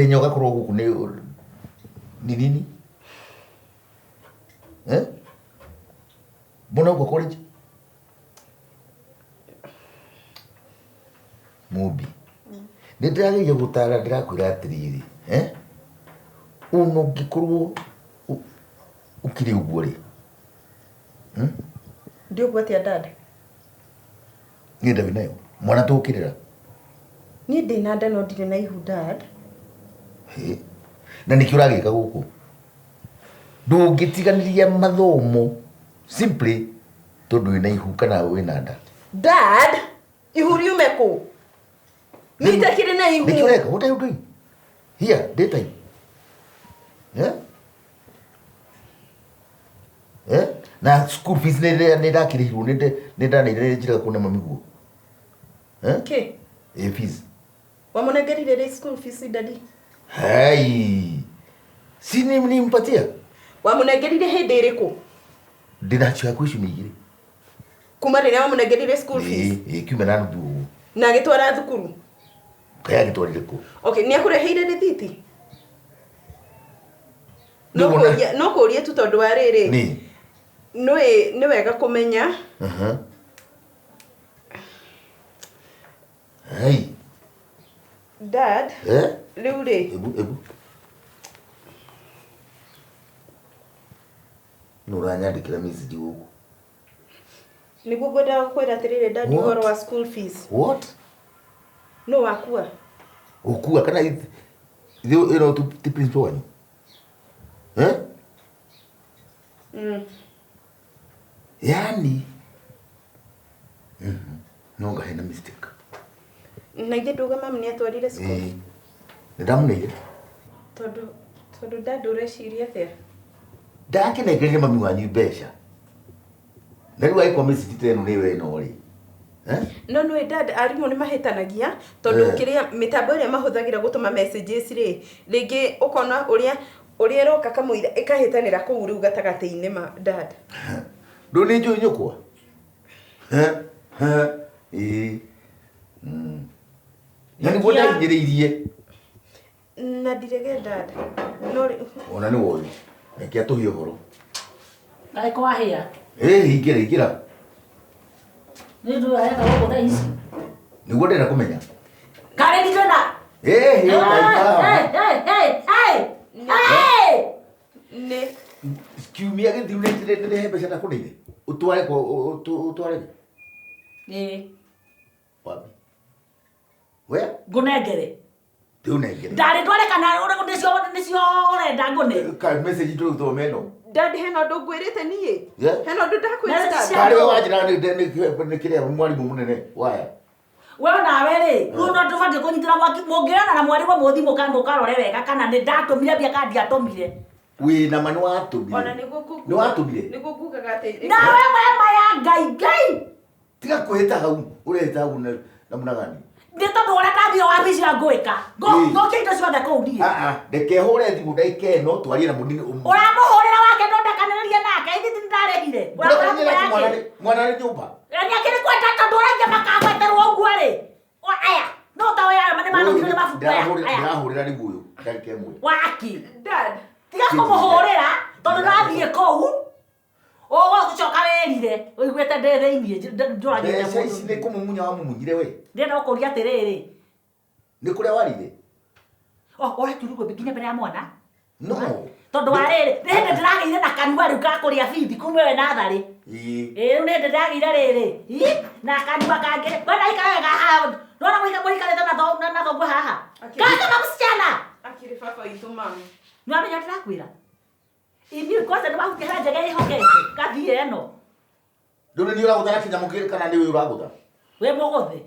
ihenya ugakorwo guku ni nini? Mbona uko college? Mubi. Nindirageria gutara ndirakwira atiriri, uno ngikorwo ukiri uguo ri. Ndio gwatia dad. Ni ndavi nayo. Mwana tukirira. Ni ndina nda no ndire na ihu dad. Na niki uragika guku? Ndungitiganiria mathomo simply tondu ina ihu kana wina nda. Dad, ihu riume ku? Nitakire na ihu. Nikireka, what are you doing? Here, daytime. Na school fees nindakirihirwo nindanire njira kuna mami guo. Okay. Fees. Wamunegerire school fees daddy. Hai. Sini nimpatia. Wamunegerire hindi iriku? Ndinachia kwishi migire. Kuma rĩrĩa wamunegerire school fees? Kiuma na ndu. Na agĩtwara thukuru? Kaya agĩtwarire ku. Okay, ni akureheire rithiti? No kũria tu tondu wa rĩrĩ. Ni. Nĩ wega kũmenya. Hey. Dad. Rĩu rĩ. Ebu. Nuranyandikira message guku. Niguo ngwenda kwĩra atĩrĩrĩ dad ũhoro wa school fees. What? No wakua. Ukua kana ino tu principal wanyu? Yani. No ngahena mistake. Na ithe nduga mami ni atwarire school. Ndamunire. Tondu dad ureciria atĩa? Ndakinegeria mami wanyu mbeca. Na riu aikwa message teno ni we no ri. No dad arimũ nĩ mahĩtanagia tondu kiria mitambo ĩrĩa mahũthagĩra gũtũma messages rĩ rĩngĩ ũkona ũrĩa ĩroka kamũira ĩkahĩtanĩra kũu rĩu gatagatĩ-inĩ ma dad. Ndũ nĩ njũĩ nyũkwa? Na nĩguo ndahinyĩrĩirie. Na ndirege dad. No ona nĩ woĩ. Reke atũhe ũhoro. Ngai kwahĩa. Ingĩra. Nĩndu areka gũkũ thaa ici. Nĩguo ndĩrenda kũmenya. Karĩ ndĩrenda. Nĩ kiumia gĩthiru nĩ mbeca na kũrĩire. Ũtware. Wapi? Where? Ngũnengere. Ndũnengere. Ndarĩ ndware kana nĩcio ũrenda ngũne. Ka message tũthome no. dad hena ũndũ ngwĩrĩte niĩ. Hena ũndũ ndakwĩra dad. Karĩ wanjĩra nĩ kĩrĩa mwarimũ mũnene waya. Wewe nawe rĩ, rĩu no tũbatiĩ kũnyitĩra mwaki mũngĩona na mwarimũ mũthimũ mũkarore wega kana nĩ ndatũmire mbia kana ndiatũmire. Wĩna ma nĩ watũmire. Ona nĩ watũmire. Nĩguo ngugaga atĩ. Nawe wema ya Ngai. Tiga kwĩta hau, ũreta hau na mũnagani. Nĩ tondũ ũrĩa ndathiĩ wabici ya ngwĩka. Ngokia indo ciothe kũu ndiĩ. Ndeke hũre thimũ ndagĩka ĩno twarie na mũnini. Ũramũhũrĩra wake ndũndakanĩrĩrie nake, ithe nĩndaregire. Mwana nĩ nyũmba. Nyakĩrĩ kwenda tondũ ũrĩa makagweterwo ũguo rĩ. Aya, no ta oya nĩ manũkire nĩ mabuku aya. Ndĩrahũrĩra nĩ guoyo ndagĩka ĩmwe. Waki. Dad. Tiga kũmũhũrĩra tondũ ndathiĩ kũu. Ũgũcoka wĩrire, ũiguĩte ndĩ thĩiniĩ ndũragĩte mũndũ. Mbeca ici nĩ kũmumunya wamumunyire we. Ndĩrenda gũkũria atĩrĩrĩ. Nĩ kũrĩa warire? Ũrakiuruguo nginya mbere ya mwana? No. Tondũ wa rĩrĩ, nĩ hĩndĩ ndĩragĩire na kanua rĩu ga kũrĩa bithi kuma we natharĩ. Rĩu nĩ hĩndĩ ndĩragĩire rĩrĩ. Na kanua kangĩ. Wenda ikara wega haha. Nona mũikarĩte na thoguo haha. Kaka msichana. Akiri baba witũ mama. Nĩwamenya ndĩrakwĩra. Ini kwanza nĩ wahutia hara njega ĩhokete. Gathiĩ ĩno. Ndũrĩ nĩ ũragũthara kĩnyamũ kĩrĩ kana nĩ we ũragũtha? We mũgũthĩ.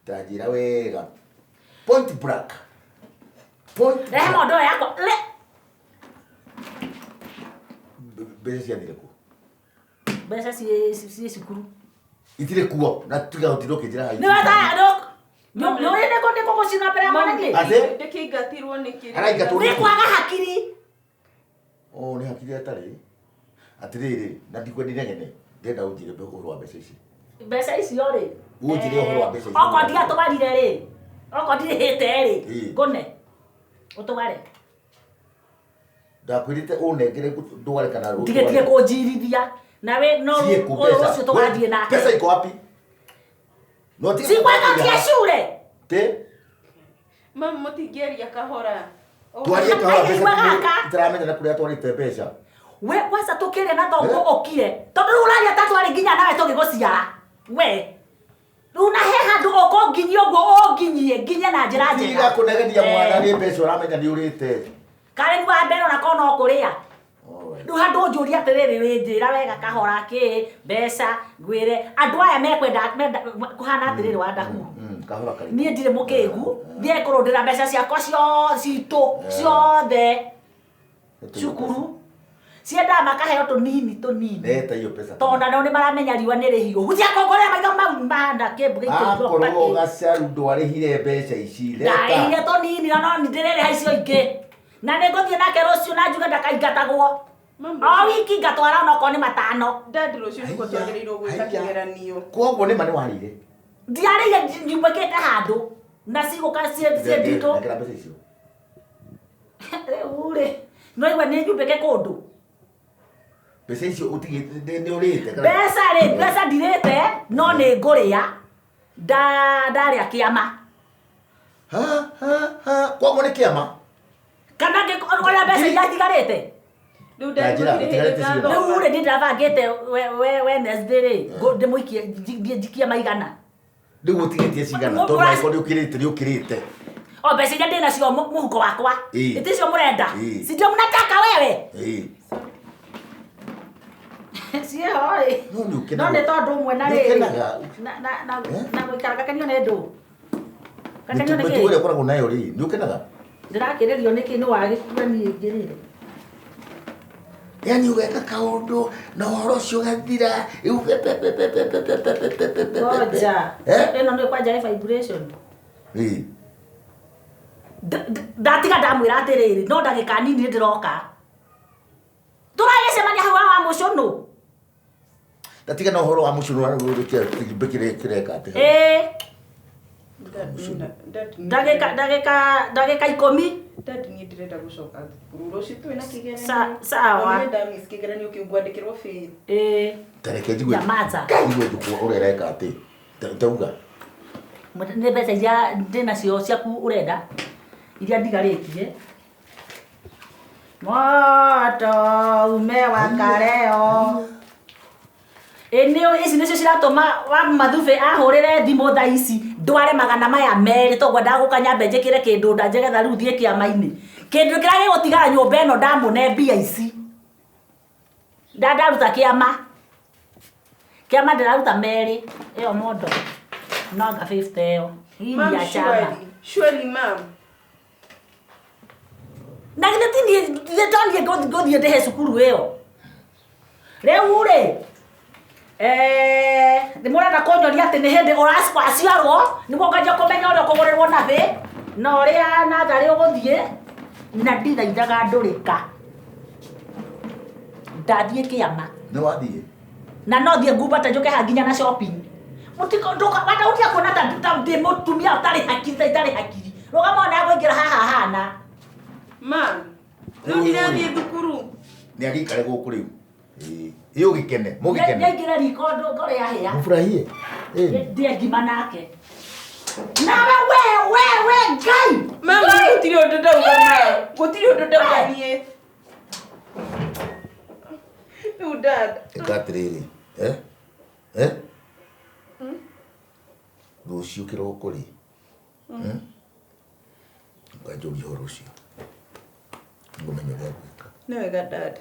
Tanjĩra wega. Point blank. Rehe mondo yakwa. Mbeca ciathire kũ? Mbeca ciĩ cukuru. Itirĩ kuo na tiga ũtindũ kĩnjĩra haitũ. Nĩ watha nĩ kũgũcina mbere ya mwanake. Ndĩkĩingatirwo nĩ kĩrĩa. Araingatwo nĩ kwaga hakiri. Nĩ hakiri atarĩ. Atĩrĩrĩ, na ndikwendire ng'ene. Ndĩrenda ũnjĩre ũhoro wa mbeca ici. Mbeca icio rĩ. Ũnjĩre ũhoro wa mbeca ici. Okorwo ndiatũmarire rĩ. Oko ndirihite ri. Ngone. Utware. Ndakwirite unengere ndware kana ru. Ndigetige kunjirithia. Nawe no ucio tugathie nake. Pesa iko wapi? No ti. Si kwenda tia shule. Te? Mama mutingeria kahora. Twarie kahora pesa. Tramenya na kuria twarite pesa. We kwanza tukire na thongo okire. Tondu uraria tatu ari nginya nawe tugiguciara. We. Runa he handu okonginyi oguo onginyie nginya na njira njega. Tiga kunegenia mwana ni pesa uramenya ni urite. Kare ni wa mbere na kono okuria. Ndu handu njuria atiriri winjira wega kahora ki mbeca ngwire andu aya mekwenda kuhana atiriri Wandahuhu. Kahora kari. Nie ndire mukingu ndie kurundira mbeca ciakwa ciothe ciothe. Cukuru. Sienda makaheo tunini. Leta hiyo pesa. Tonda no ni maramenya riwa ni rihiu. Hutia kongore maitho mau mahanda kembu gaikirio paki. Akorwo gacaru ndwarihire mbeca ici leta. Ile tunini no ni ndirere haicio ingi. Na ni nguthie nake rucio na njuga ndakaigatagwo. O wiki ngatwara no ko ni matano. Dad rucio niko twagiriirwo gwika kigeranio. Koguo ni mani warire. Ndiarire njumekete handu. Na ciguka cie ndito. Ndakira mbeca icio. Ure. No iwe ni njumbeke kundu. Pesa icio utigite ni urite. Pesa ndirite no ni nguria. Ndaria kiama. Koguo ni kiama. Kana ngikoria mbeca iria ndigarite. Riu ri ndavangite Wednesday ri ndimuikie njikia maigana. Riu utigitie cigana tondu iko ni ukirite. O mbeca iria ndina cio muhuko wakwa. Iticio murenda. Si ndio mnataka wewe? Sie hoi. No ni tondu umwe na ri. Na gwikara gakanio ni ndu. Gakanio ni ki? Nituwe koragwo nayo ri. Ni ukenaga? Ndirakiririo niki ni wagikura ni ngirire. Yani weka kaundu na horo cio gathira. Oja. Eno ni kwanja vibration. Ndatiga ndamwira atiriri no ndagika nini ndiroka. Turagicemania hau wa mucuno. Ndatiga no horo wa mucuno wa mbikire kireka ati. Ndagika 10. Dad ni ndirenda gucoka thukuru rucio twina kigeranio. Sawa. Nenda miss kigeranio kiungwandikirwo fee. Tareke njigwe. Yamaza. Njigwe ndukwo urereka ati. Tauga. Ni mbeca iria ndina cio ciaku urenda iria ndigaritie. Moto ume wakareo. Eneo ici nicio ciratuma wa mathuve ahurire thimu tha ici ndware magana maya meri to gwenda gukanya mbenjekire kindu ndanjegetha riu thie kiama-ini kindu kira gigutigara nyumba eno ndamune mbia ici ndaruta kiama ndiraruta meri iyo mondo nonga 50 iyo hii ya chama surely ma'am na githie ngothie ndehe cukuru iyo riu ri ni murenda kunyoria ati ni hindi uraciarwo niguo ngajia kumenya uria kugurirwo na thi na uria nathari uguthie na ndithaithaga ndurika ndathie kiama Ni wathie. na no thie ngumbata njuke ha nginya na shopping mutiko nduka wanda utia kuona ta ndi mutumia utari hakiri rugama ona gwingira haha hana ma'am no ndirathie thukuru Ni agikare guku riu. Iyo gikene, mugikene. Nyagira riko ndore ya hia. Mfurahie. Ndiye ngima nake. Nawe we ngai. Mama gutiri undu ndauga ma. Gutiri undu ndauga nie. Dad. Ekatiriri. Rucio kiroko ri. Ngajuri ho rucio. Ngumenya gwika. Ni wega dad.